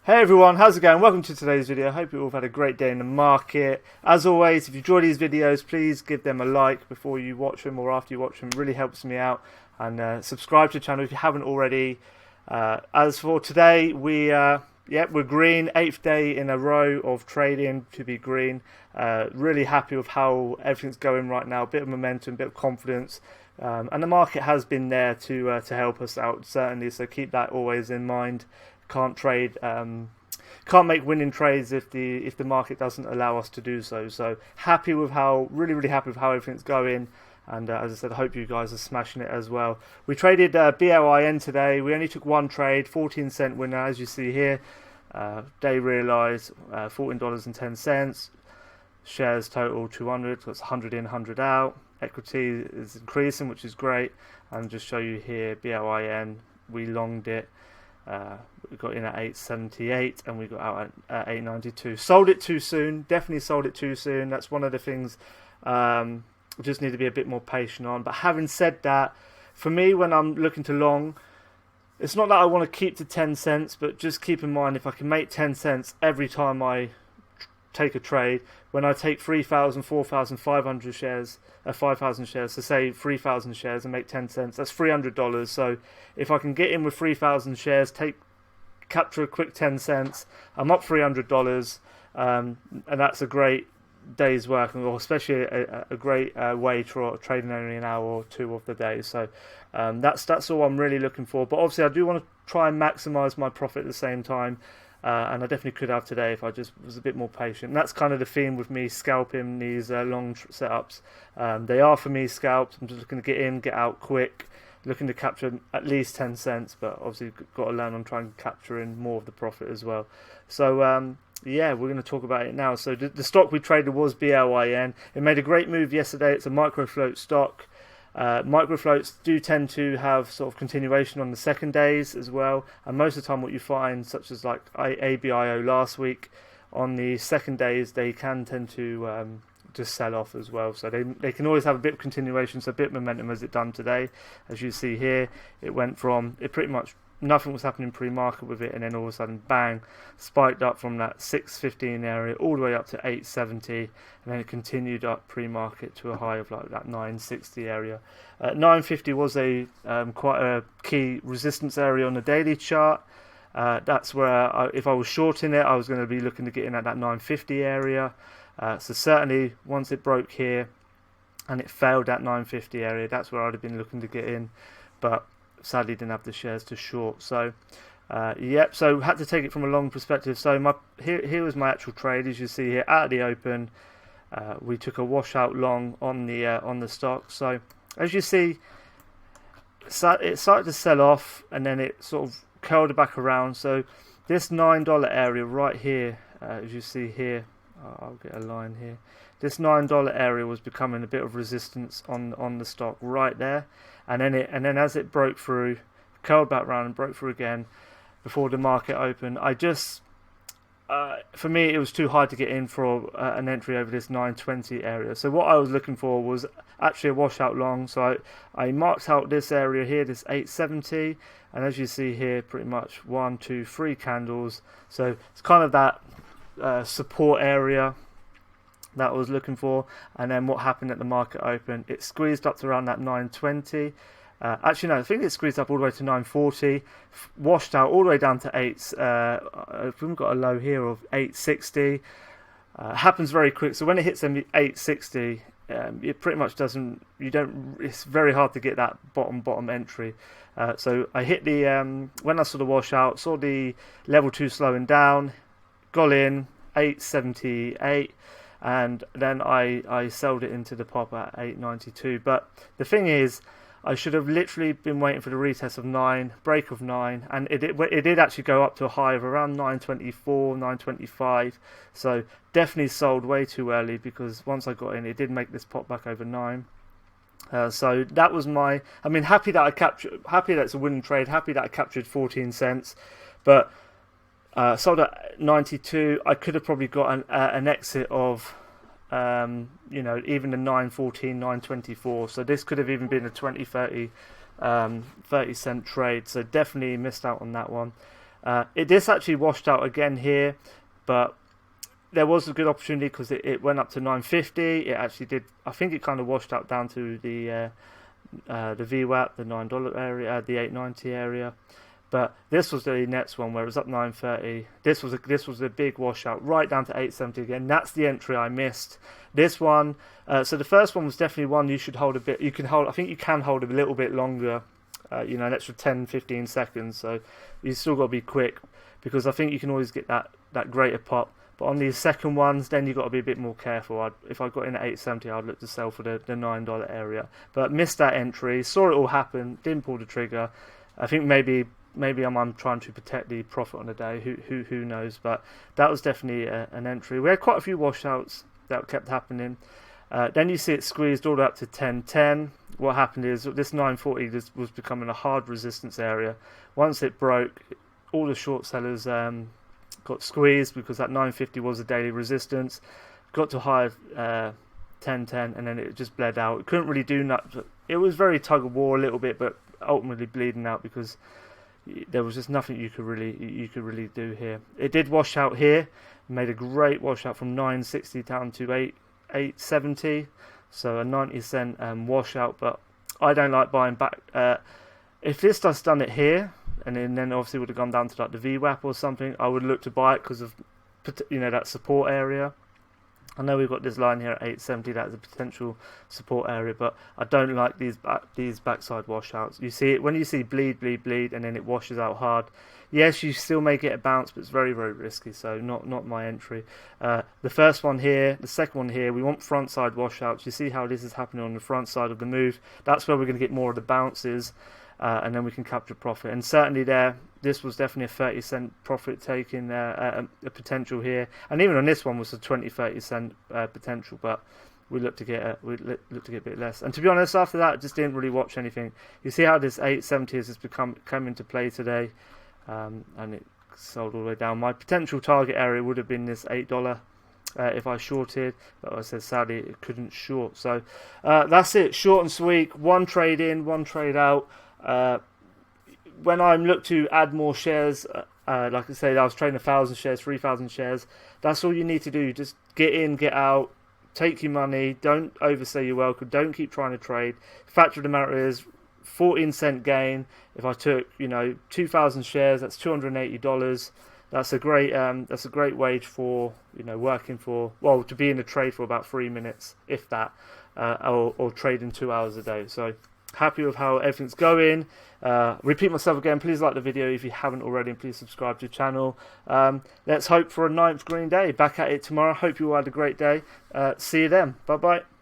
Hey everyone, how's it going? Welcome to today's video. Hope you all have had a great day in the market. As always, if you enjoy these videos, please give them a like before you watch them or after you watch them. It really helps me out. And subscribe to the channel if you haven't already. As for today, we're green. 8th day in a row of trading to be green. Really happy with how everything's going right now. A bit of momentum, a bit of confidence. And the market has been there to help us out, certainly. So keep that always in mind. Can't make winning trades if the market doesn't allow us to do so. So happy with really happy with how everything's going, and as I said, I hope you guys are smashing it as well. We traded BLIN today. We only took one trade, 14-cent winner, as you see here. Day realized $14.10. Shares total 200. So it's 100 in, 100 out. Equity is increasing, which is great. And just show you here, BLIN, we longed it. We got in at 878 and we got out at 892. Sold it too soon. Definitely sold it too soon. That's one of the things we just need to be a bit more patient on. But having said that, for me, when I'm looking to long, it's not that I want to keep to 10 cents, but just keep in mind, if I can make 10 cents every time I take a trade, when I take 3,000, 4,500 shares, 5,000 shares, so say 3,000 shares and make 10 cents, that's $300. So if I can get in with 3,000 shares, capture a quick 10 cents, I'm up $300, and that's a great day's work, or especially a great way to trading only an hour or two of the day. So that's all I'm really looking for. But obviously I do want to try and maximize my profit at the same time. And I definitely could have today if I just was a bit more patient. And that's kind of the theme with me scalping these long setups. They are for me scalps. I'm just looking to get in, get out quick, looking to capture at least 10 cents, but obviously got to learn on trying to capture in more of the profit as well. So yeah, we're going to talk about it now. So the stock we traded was BLIN. It made a great move yesterday. It's a micro float stock. Micro floats do tend to have sort of continuation on the second days as well, and most of the time what you find, such as like ABIO last week, on the second days they can tend to just sell off as well. So they can always have a bit of continuation, so a bit of momentum as it done today. As you see here, it went from, it pretty much nothing was happening pre-market with it, and then all of a sudden bang, spiked up from that 615 area all the way up to 870, and then it continued up pre-market to a high of like that 960 area. 950 was a quite a key resistance area on the daily chart. That's where if I was shorting it, I was going to be looking to get in at that 950 area. So certainly once it broke here and it failed that 950 area, that's where I'd have been looking to get in, but sadly didn't have the shares to short. So so had to take it from a long perspective. So here was my actual trade. As you see here at the open, we took a washout long on the stock. So as you see, it started to sell off and then it sort of curled back around. So this $9 area right here, as you see here, I'll get a line here. This $9 area was becoming a bit of resistance on the stock right there, and then as it broke through, curled back round and broke through again before the market opened. I just for me it was too high to get in for an entry over this 920 area. So what I was looking for was actually a washout long. So I marked out this area here, this 870, and as you see here, pretty much 1, 2, 3 candles. So it's kind of that support area that I was looking for. And then what happened at the market open, it squeezed up to around that 920. Actually no, I think it squeezed up all the way to 940, washed out all the way down to 8. We've got a low here of 860. Happens very quick. So when it hits 860, it pretty much doesn't. It's very hard to get that bottom entry. So I hit the when I saw the washout, saw the level 2 slowing down, got in 878, and then I sold it into the pop at 892. But the thing is, I should have literally been waiting for the retest of 9, break of 9, and it did actually go up to a high of around 924, 925. So definitely sold way too early, because once I got in, it did make this pop back over 9. So that was happy that I captured, happy that it's a winning trade, happy that I captured 14 cents, but sold at 92. I could have probably got an exit of even the 914, 924. So this could have even been a 20, 30 cent trade. So definitely missed out on that one. This actually washed out again here, but there was a good opportunity because it went up to 950. It actually did. I think it kind of washed out down to the VWAP, the $9 area, the 890 area. But this was the next one where it was up 930. This was a big washout right down to 870 again. That's the entry I missed. This one, so the first one was definitely one you should hold a bit. You can hold. I think you can hold a little bit longer. An extra 10-15 seconds. So you still got to be quick because I think you can always get that greater pop. But on these second ones, then you've got to be a bit more careful. If I got in at 870, I'd look to sell for the $9 area. But missed that entry, saw it all happen, didn't pull the trigger. I think maybe I'm trying to protect the profit on the day. Who knows? But that was definitely an entry. We had quite a few washouts that kept happening. Then you see it squeezed all the way up to 1010. What happened is this 940 was becoming a hard resistance area. Once it broke, all the short sellers got squeezed because that 950 was a daily resistance. Got to high 1010 and then it just bled out. It couldn't really do nothing. It was very tug of war a little bit, but ultimately bleeding out because there was just nothing you could really do here. It did wash out here, made a great washout from 960 down to 870, so a 90-cent washout. But I don't like buying back. If this has done it here, and then obviously would have gone down to like the VWAP or something, I would look to buy it because of that support area. I know we've got this line here at 870, that is a potential support area, but I don't like these backside washouts. You see it when you see bleed, and then it washes out hard. Yes, you still may get a bounce, but it's very, very risky, so not my entry. The first one here, the second one here, we want front side washouts. You see how this is happening on the front side of the move. That's where we're going to get more of the bounces, and then we can capture profit. And certainly this was definitely a 30-cent profit taking a potential here, and even on this one was a 20-30 cent potential, but we looked to get a bit less. And to be honest, after that, I just didn't really watch anything. You see how this 870 has come into play today, and it sold all the way down. My potential target area would have been this $8 if I shorted, but I said sadly it couldn't short. So that's it, short and sweet. One trade in, one trade out. When I look to add more shares, like I said, I was trading 1,000 shares, 3,000 shares. That's all you need to do. Just get in, get out, take your money. Don't overstay your welcome. Don't keep trying to trade. The fact of the matter is, 14-cent gain. If I took 2,000 shares, that's $280. That's a great wage for working for, well, to be in a trade for about 3 minutes, if that, or trading 2 hours a day. So happy with how everything's going. Repeat myself again, please like the video if you haven't already, and please subscribe to the channel. Let's hope for a 9th green day. Back at it tomorrow. Hope you all had a great day. See you then. Bye bye.